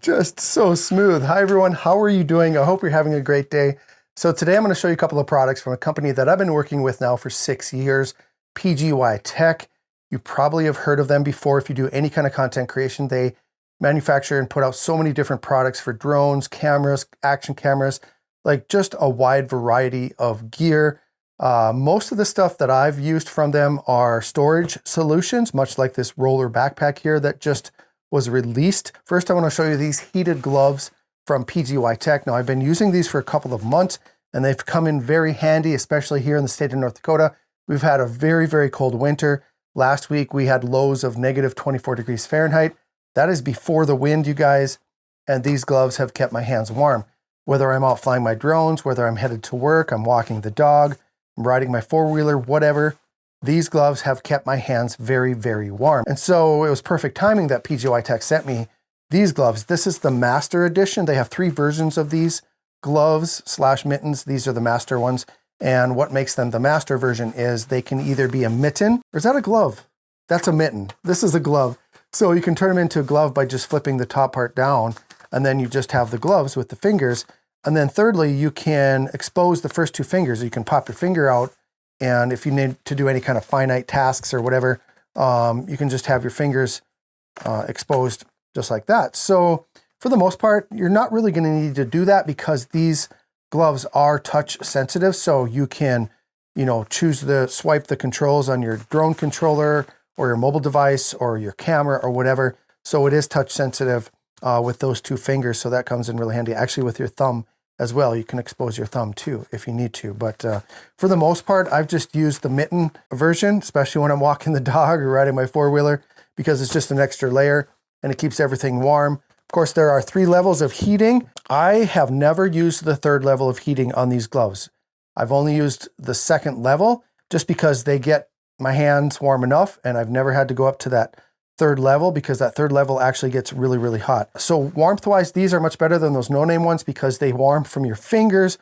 Just so smooth. Hi everyone, how are you doing? I hope you're having a great day. So today I'm going to show you a couple of products from a company that I've been working with now for 6 years, PGYTECH. You probably have heard of them before if you do any kind of content creation. They manufacture and put out so many different products for drones, cameras, action cameras, like just a wide variety of gear. Most of the stuff that I've used from them are storage solutions, much like this roller backpack here that just was released. First, I want to show you these heated gloves from PGYTECH. Now, I've been using these for a couple of months, and they've come in very handy, especially here in the state of North Dakota. We've had a very, very cold winter. Last week, we had lows of negative 24 degrees Fahrenheit. That is before the wind, you guys, and these gloves have kept my hands warm. Whether I'm out flying my drones, whether I'm headed to work, I'm walking the dog, I'm riding my four-wheeler, whatever, these gloves have kept my hands very, very warm. And so it was perfect timing that PGYTECH sent me these gloves. This is the Master Edition. They have 3 versions of these gloves / mittens. These are the Master ones. And what makes them the Master version is they can either be a mitten, or is that a glove? That's a mitten. This is a glove. So you can turn them into a glove by just flipping the top part down, and then you just have the gloves with the fingers. And then thirdly, you can expose the first 2 fingers. You can pop your finger out, and if you need to do any kind of finite tasks or whatever, you can just have your fingers exposed just like that. So for the most part, you're not really going to need to do that because these gloves are touch sensitive. So you can, choose swipe the controls on your drone controller or your mobile device or your camera or whatever. So it is touch sensitive with those 2 fingers. So that comes in really handy. Actually, with your thumb as well, you can expose your thumb too if you need to. But for the most part, I've just used the mitten version, especially when I'm walking the dog or riding my four-wheeler, because it's just an extra layer and it keeps everything warm. Of course, there are 3 levels of heating. I have never used the 3rd level of heating on these gloves. I've only used the 2nd level just because they get my hands warm enough, and I've never had to go up to that 3rd level because that 3rd level actually gets really, really hot. So warmth-wise, these are much better than those no-name ones because they warm from your fingers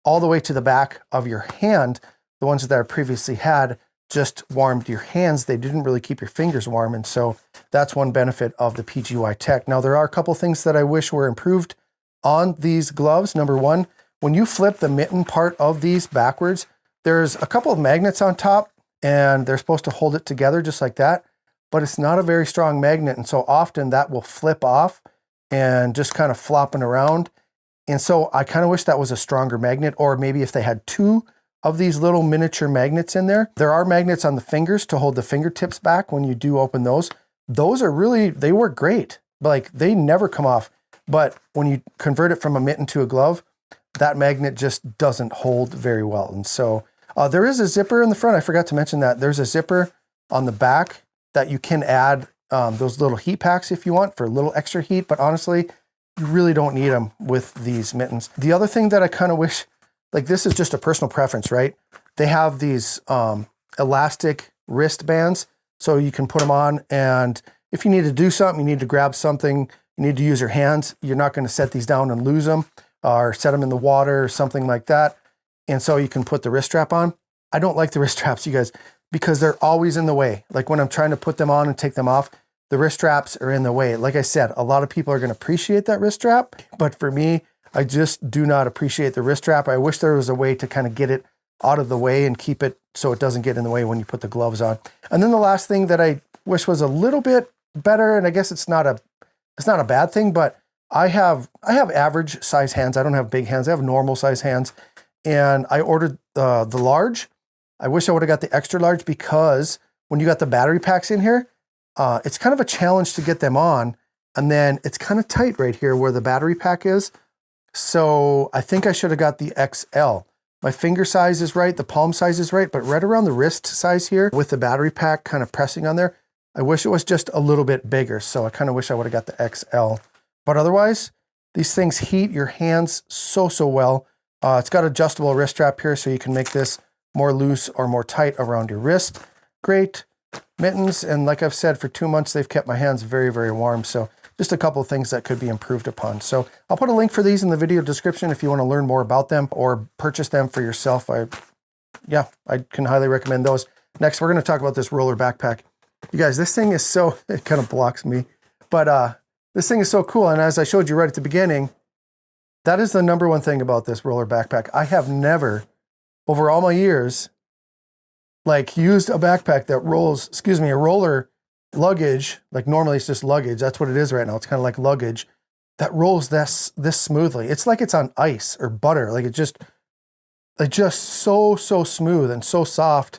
all the way to the back of your hand. The ones that I previously had just warmed your hands. They didn't really keep your fingers warm, and so that's one benefit of the PGYTECH. Now, there are a couple things that I wish were improved on these gloves. Number one, when you flip the mitten part of these backwards, there's a couple of magnets on top, and they're supposed to hold it together just like that, but it's not a very strong magnet, and so often that will flip off and just kind of flopping around. And so I kind of wish that was a stronger magnet, or maybe if they had 2 of these little miniature magnets in there. There are magnets on the fingers to hold the fingertips back when you do open those. Those are really, they work great. Like, they never come off. But when you convert it from a mitten to a glove, that magnet just doesn't hold very well. And so there is a zipper in the front. I forgot to mention that. There's a zipper on the back that you can add those little heat packs if you want for a little extra heat. But honestly, you really don't need them with these mittens. The other thing that I kind of wish, like, this is just a personal preference, right? They have these elastic wristbands, so you can put them on, and if you need to do something, you need to grab something, you need to use your hands, you're not going to set these down and lose them, or set them in the water or something like that, and so you can put the wrist strap on. I don't like the wrist straps, you guys, because they're always in the way. Like, when I'm trying to put them on and take them off, the wrist straps are in the way. Like I said, a lot of people are going to appreciate that wrist strap, but for me, I just do not appreciate the wrist strap. I wish there was a way to kind of get it out of the way and keep it so it doesn't get in the way when you put the gloves on. And then the last thing that I wish was a little bit better, and I guess it's not a bad thing, but I have average size hands. I don't have big hands. I have normal size hands. And I ordered the large. I wish I would have got the extra large because when you got the battery packs in here, it's kind of a challenge to get them on. And then it's kind of tight right here where the battery pack is. So I think I should have got the XL. My finger size is right, the palm size is right, but right around the wrist size here with the battery pack kind of pressing on there, I wish it was just a little bit bigger. So I kind of wish I would have got the XL. But otherwise, these things heat your hands so, so well. It's got adjustable wrist strap here, so you can make this more loose or more tight around your wrist. Great mittens, and like I've said, for 2 months, they've kept my hands very, very warm. So just a couple of things that could be improved upon. So I'll put a link for these in the video description if you want to learn more about them or purchase them for yourself. I can highly recommend those. Next, we're going to talk about this roller backpack. You guys, this thing is so, it kind of blocks me, but this thing is so cool. And as I showed you right at the beginning, that is the number one thing about this roller backpack. I have never, over all my years, like used a backpack that rolls, a roller luggage, like normally it's just luggage. That's what it is right now. It's kind of like luggage that rolls this smoothly. It's like it's on ice or butter. Like it's just so smooth and so soft.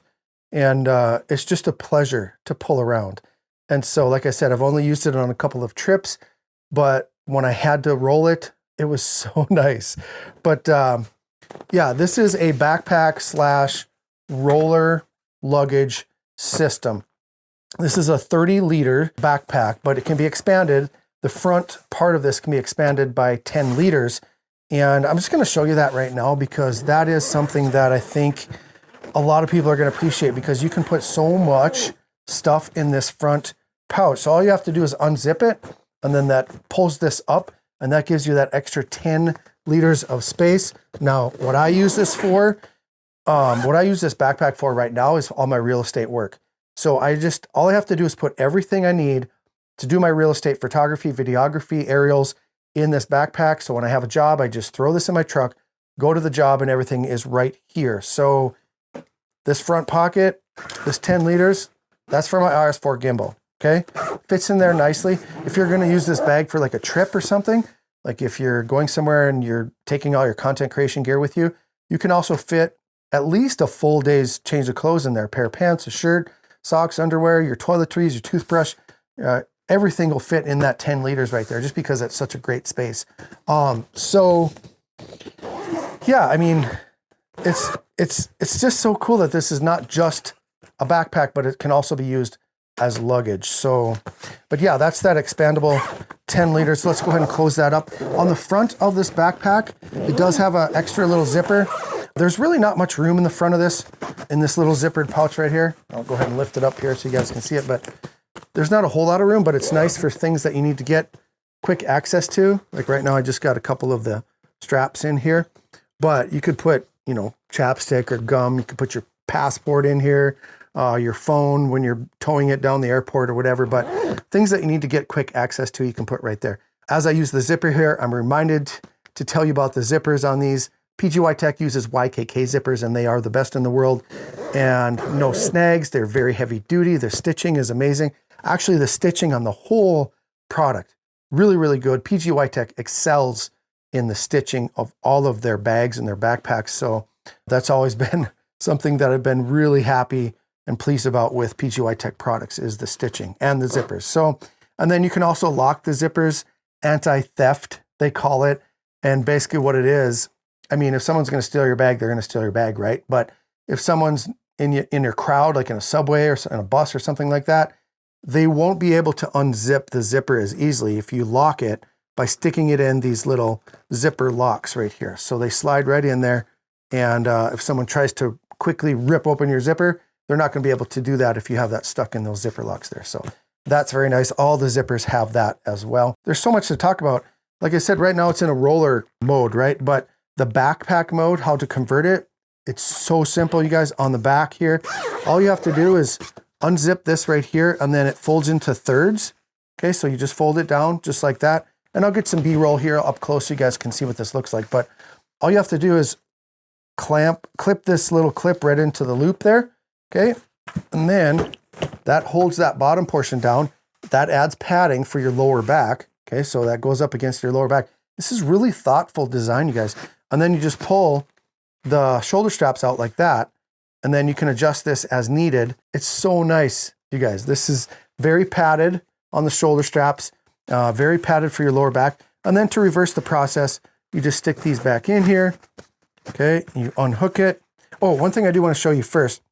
And it's just a pleasure to pull around. And so, like I said, I've only used it on a couple of trips, but when I had to roll it, it was so nice. But yeah, this is a backpack / roller luggage system. This is a 30-liter backpack, but it can be expanded. The front part of this can be expanded by 10 liters. And I'm just going to show you that right now because that is something that I think a lot of people are going to appreciate because you can put so much stuff in this front pouch. So all you have to do is unzip it, and then that pulls this up, and that gives you that extra 10 liters of space. Now, what I use this backpack for right now is all my real estate work. So all I have to do is put everything I need to do my real estate photography, videography, aerials in this backpack. So when I have a job, I just throw this in my truck, go to the job, and everything is right here. So this front pocket, this 10 liters, that's for my RS4 gimbal, okay? Fits in there nicely. If you're gonna use this bag for like a trip or something, like if you're going somewhere and you're taking all your content creation gear with you, you can also fit at least a full day's change of clothes in there. A pair of pants, a shirt, socks, underwear, your toiletries, your toothbrush, everything will fit in that 10 liters right there just because it's such a great space. So yeah, I mean, it's just so cool that this is not just a backpack, but it can also be used as luggage. So, but yeah, that's that expandable 10 liters. So let's go ahead and close that up. On the front of this backpack, it does have an extra little zipper. There's really not much room in the front of this, in this little zippered pouch right here. I'll go ahead and lift it up here so you guys can see it, but there's not a whole lot of room, but it's nice for things that you need to get quick access to. Like right now, I just got a couple of the straps in here, but you could put, you know, chapstick or gum. You could put your passport in here, your phone when you're towing it down the airport or whatever, but things that you need to get quick access to, you can put right there. As I use the zipper here, I'm reminded to tell you about the zippers on these. PGYTECH uses YKK zippers, and they are the best in the world. And no snags. They're very heavy duty. The stitching is amazing. Actually, the stitching on the whole product, really, really good. PGYTECH excels in the stitching of all of their bags and their backpacks. So that's always been something that I've been really happy and pleased about with PGYTECH products is the stitching and the zippers. So, and then you can also lock the zippers, anti-theft, they call it. And basically what it is, I mean, if someone's going to steal your bag, they're going to steal your bag, right? But if someone's in your crowd, like in a subway or in a bus or something like that, they won't be able to unzip the zipper as easily if you lock it by sticking it in these little zipper locks right here. So they slide right in there. And if someone tries to quickly rip open your zipper, they're not going to be able to do that if you have that stuck in those zipper locks there. So that's very nice. All the zippers have that as well. There's so much to talk about. Like I said, right now it's in a roller mode, right? But the backpack mode, how to convert it, it's so simple, you guys. On the back here, all you have to do is unzip this right here, and then it folds into thirds. Okay, so you just fold it down just like that. And I'll get some B-roll here up close so you guys can see what this looks like. But all you have to do is clip this little clip right into the loop there. Okay, and then that holds that bottom portion down. That adds padding for your lower back. Okay, so that goes up against your lower back. This is really thoughtful design, you guys. And then you just pull the shoulder straps out like that, and then you can adjust this as needed. It's so nice, you guys. This is very padded on the shoulder straps, very padded for your lower back. And then to reverse the process, you just stick these back in here. Okay, you unhook it. Oh, one thing I do want to show you first.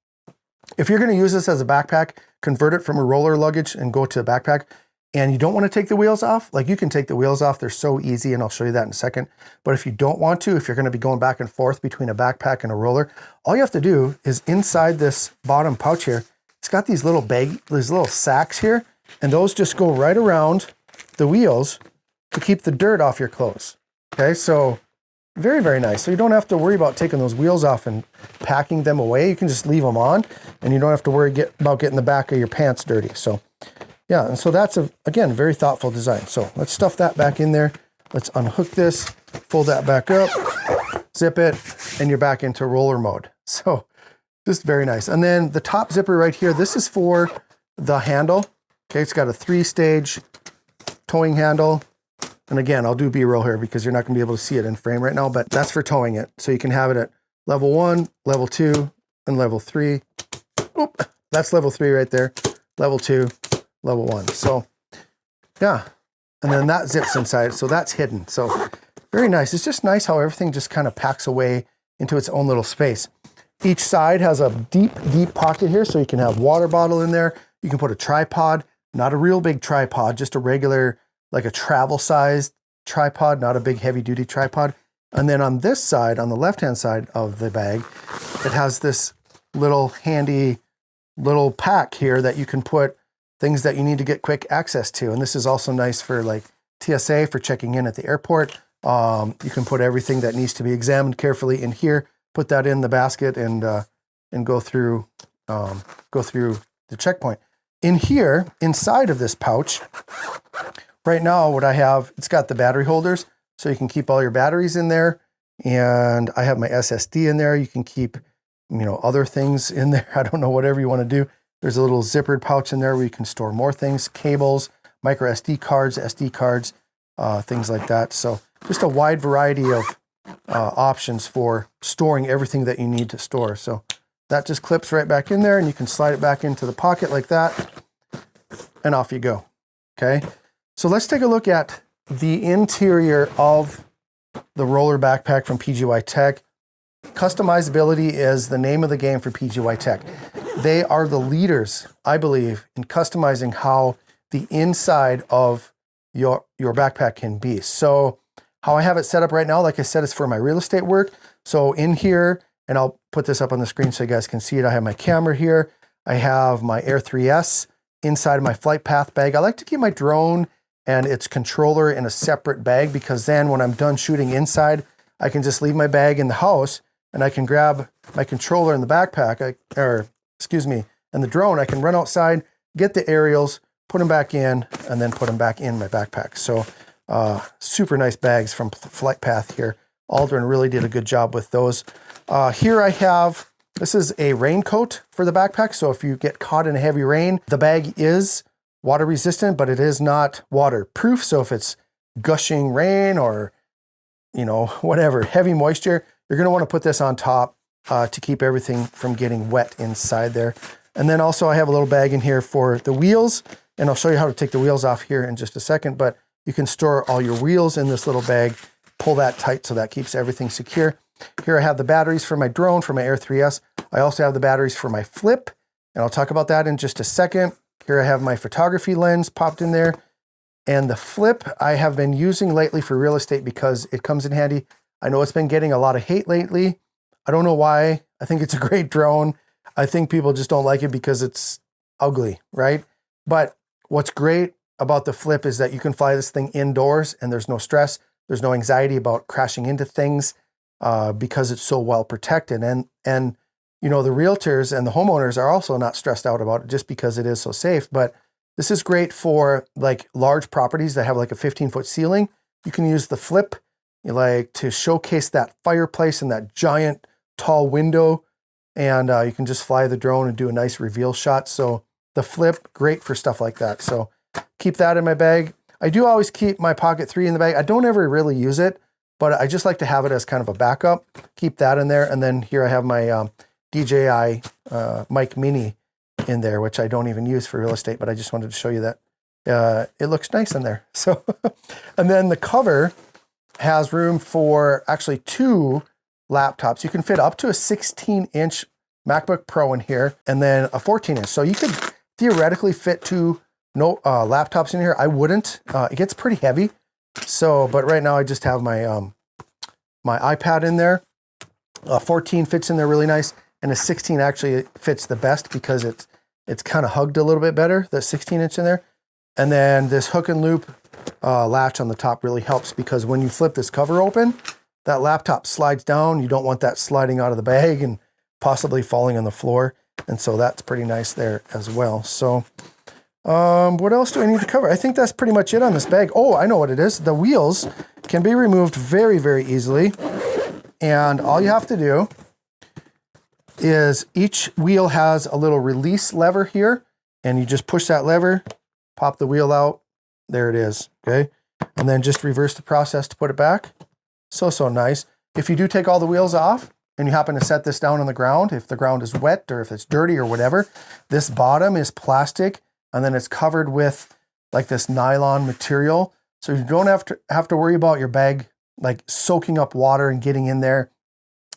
If you're going to use this as a backpack, convert it from a roller luggage and go to a backpack, and you don't want to take the wheels off, like you can take the wheels off. They're so easy, and I'll show you that in a second. But if you don't want to, if you're going to be going back and forth between a backpack and a roller, all you have to do is inside this bottom pouch here, it's got these little sacks here, and those just go right around the wheels to keep the dirt off your clothes. Okay, so very, very nice. So you don't have to worry about taking those wheels off and packing them away. You can just leave them on, and you don't have to worry about getting the back of your pants dirty. So Yeah, and so that's, again, very thoughtful design. So let's stuff that back in there. Let's unhook this, fold that back up, zip it, and you're back into roller mode. So just very nice. And then the top zipper right here, this is for the handle. Okay, it's got a 3-stage towing handle. And again, I'll do B-roll here because you're not gonna be able to see it in frame right now, but that's for towing it. So you can have it at level 1, level 2, and level 3. Oop, that's level 3 right there. Level 2, level 1. So yeah, and then that zips inside, so that's hidden. So very nice. It's just nice how everything just kind of packs away into its own little space. Each side has a deep, deep pocket here, so you can have water bottle in there. You can put a tripod, not a real big tripod, just a regular, like a travel sized tripod, not a big heavy duty tripod. And then on this side, on the left-hand side of the bag, it has this little handy little pack here that you can put things that you need to get quick access to. And this is also nice for like TSA, for checking in at the airport. You can put everything that needs to be examined carefully in here, put that in the basket, and go through the checkpoint. In here, inside of this pouch, right now what I have, it's got the battery holders, so you can keep all your batteries in there. And I have my SSD in there. You can keep, other things in there. I don't know, whatever you want to do. There's a little zippered pouch in there where you can store more things, cables, micro SD cards, things like that. So just a wide variety of options for storing everything that you need to store. So that just clips right back in there, and you can slide it back into the pocket like that, and off you go. Okay, so let's take a look at the interior of the roller backpack from PGYTECH. Customizability is the name of the game for PGYTECH. They are the leaders, I believe, in customizing how the inside of your backpack can be. So how I have it set up right now, like I said, is for my real estate work. So in here, and I'll put this up on the screen so you guys can see it. I have my camera here. I have my Air 3S inside of my flight path bag. I like to keep my drone and its controller in a separate bag, because then when I'm done shooting inside, I can just leave my bag in the house and I can grab my controller in the backpack, and the drone. I can run outside, get the aerials, put them back in, and then put them back in my backpack. So super nice bags from Flight Path here. Aldrin really did a good job with those. Here I have, this is a raincoat for the backpack. So if you get caught in a heavy rain, the bag is water resistant, but it is not waterproof. So if it's gushing rain or, whatever, heavy moisture, you're going to want to put this on top to keep everything from getting wet inside there. And then also I have a little bag in here for the wheels, and I'll show you how to take the wheels off here in just a second, but you can store all your wheels in this little bag, pull that tight so that keeps everything secure. Here I have the batteries for my drone, for my Air 3S. I also have the batteries for my flip, and I'll talk about that in just a second. Here I have my photography lens popped in there. And the flip I have been using lately for real estate because it comes in handy. I know it's been getting a lot of hate lately. I don't know why. I think it's a great drone. I think people just don't like it because it's ugly, right? But what's great about the flip is that you can fly this thing indoors and there's no stress. There's no anxiety about crashing into things because it's so well protected. And the realtors and the homeowners are also not stressed out about it just because it is so safe. But this is great for like large properties that have like a 15-foot ceiling. You can use the flip to showcase that fireplace and that giant tall window. And you can just fly the drone and do a nice reveal shot. So the flip, great for stuff like that. So keep that in my bag. I do always keep my Pocket 3 in the bag. I don't ever really use it, but I just like to have it as kind of a backup. Keep that in there. And then here I have my DJI Mic Mini in there, which I don't even use for real estate, but I just wanted to show you that it looks nice in there. So, and then the cover has room for actually 2 laptops. You can fit up to a 16-inch MacBook Pro in here, and then a 14-inch. So you could theoretically fit 2 laptops in here. I wouldn't. It gets pretty heavy. So, but right now I just have my my iPad in there. 14 fits in there really nice, and a 16 actually fits the best because it's kind of hugged a little bit better, the 16-inch in there. And then this hook and loop latch on the top really helps because when you flip this cover open, that laptop slides down. You don't want that sliding out of the bag and possibly falling on the floor. And so that's pretty nice there as well. So What else do I need to cover? I think that's pretty much it on this bag. Oh, I know what it is. The wheels can be removed very, very easily. And all you have to do is each wheel has a little release lever here, and you just push that lever, pop the wheel out. There it is, okay? And then just reverse the process to put it back. So nice. If you do take all the wheels off and you happen to set this down on the ground, if the ground is wet or if it's dirty or whatever, this bottom is plastic and then it's covered with like this nylon material. So you don't have to worry about your bag like soaking up water and getting in there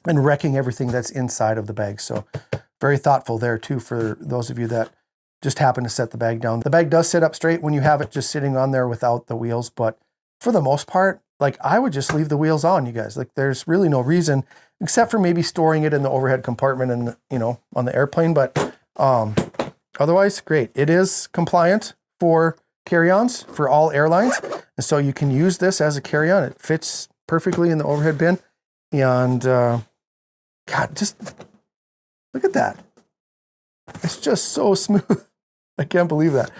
and wrecking everything that's inside of the bag. So very thoughtful there too for those of you that just happen to set the bag down. The bag does sit up straight when you have it just sitting on there without the wheels, but for the most part, like I would just leave the wheels on, you guys. Like there's really no reason except for maybe storing it in the overhead compartment and, you know, on the airplane, but otherwise, great. It is compliant for carry-ons for all airlines. And so you can use this as a carry-on. It fits perfectly in the overhead bin. And God, just look at that. It's just so smooth. I can't believe that.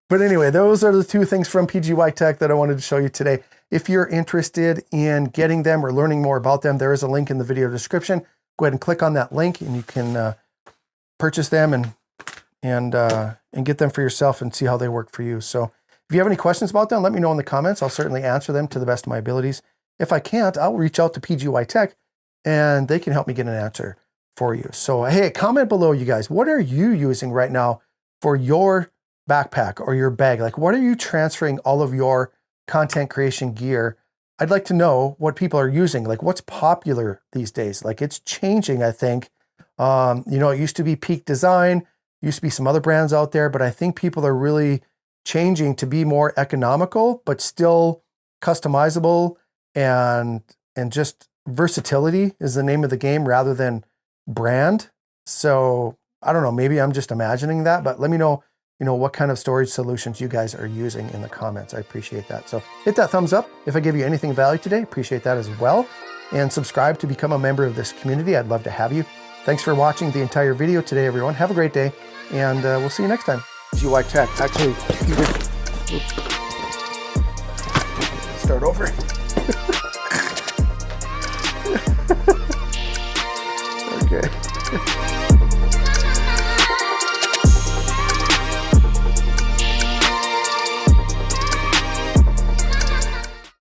But anyway, those are the two things from PGYTECH that I wanted to show you today. If you're interested in getting them or learning more about them, there is a link in the video description. Go ahead and click on that link and you can purchase them and get them for yourself and see how they work for you. So if you have any questions about them, let me know in the comments. I'll certainly answer them to the best of my abilities. If I can't, I'll reach out to PGYTECH and they can help me get an answer for you. So hey, comment below, you guys. What are you using right now for your backpack or your bag? Like, what are you transferring all of your content creation gear? I'd like to know what people are using. Like, what's popular these days? Like, it's changing, I think. You know, it used to be Peak Design, used to be some other brands out there, but I think people are really changing to be more economical, but still customizable, and just versatility is the name of the game rather than brand. So I don't know, maybe I'm just imagining that, but let me know, you know, what kind of storage solutions you guys are using in the comments. I appreciate that. So hit that thumbs up if I give you anything of value today. Appreciate that as well. And subscribe to become a member of this community. I'd love to have you. Thanks for watching the entire video today, everyone. Have a great day, and we'll see you next time. PGYTECH. Actually, start over.